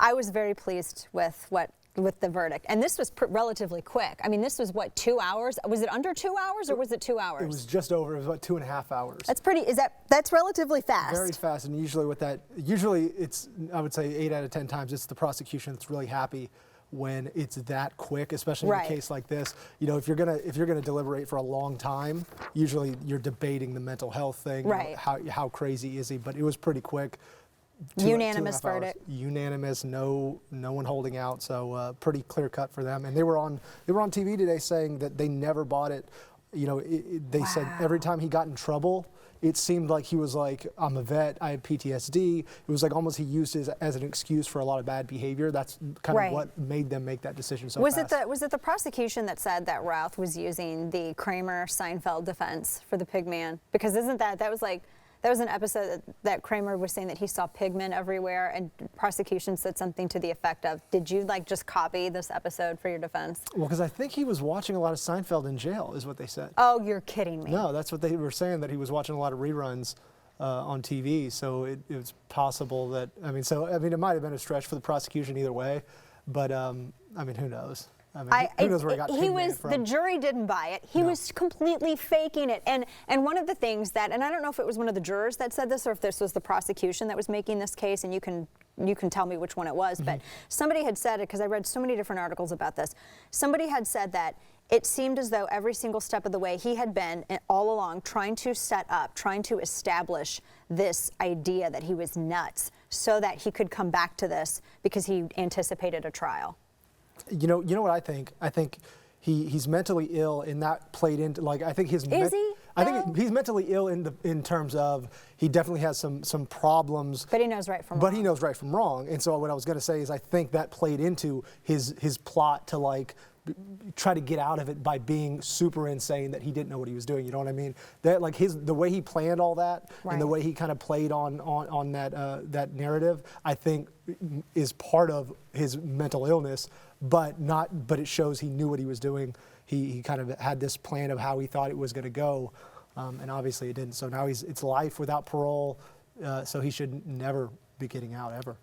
I was very pleased with the verdict. And this was relatively quick. I mean, this was what, 2 hours? Was it under 2 hours or was it 2 hours? It was just over. It was about 2.5 hours. That's that's relatively fast. Very fast. And usually it's, I would say 8 out of 10 times, it's the prosecution that's really happy when it's that quick, especially in a case like this. You know, if you're gonna deliberate for a long time, usually you're debating the mental health thing. Right. You know, how crazy is he? But it was pretty quick. Unanimous verdict. Unanimous, no one holding out. So pretty clear cut for them. And they were on TV today saying that they never bought it. You know, they said every time he got in trouble, it seemed like he was like, I'm a vet, I have PTSD. It was like almost he used it as an excuse for a lot of bad behavior. That's kind of what made them make that decision so fast. Was it the prosecution that said that Routh was using the Kramer-Seinfeld defense for the pig man? Because isn't that was an episode that Kramer was saying that he saw pigmen everywhere, and prosecution said something to the effect of, did you like just copy this episode for your defense? Well, because I think he was watching a lot of Seinfeld in jail, is what they said. Oh, you're kidding me. No, that's what they were saying, that he was watching a lot of reruns on TV. So it was possible that, I mean, it might have been a stretch for the prosecution either way, but I mean, who knows? I mean, who knows where he got Pigman from? The jury didn't buy it. He was completely faking it. And one of the things that, and I don't know if it was one of the jurors that said this or if this was the prosecution that was making this case, and you can tell me which one it was, but somebody had said it, because I read so many different articles about this. Somebody had said that it seemed as though every single step of the way he had been all along trying to establish this idea that he was nuts so that he could come back to this because he anticipated a trial. You know what I think? I think he's mentally ill, and that played into, like, I think his. Is he? I think he's mentally ill in terms of he definitely has some problems. But he knows right from wrong. But he knows right from wrong, and so what I was going to say is I think that played into his plot to like try to get out of it by being super insane that he didn't know what he was doing. You know what I mean? That like the way he planned all that and the way he kind of played on that narrative, I think is part of his mental illness, but it shows he knew what he was doing. He kind of had this plan of how he thought it was going to go, and obviously it didn't. So now it's life without parole, so he should never be getting out ever.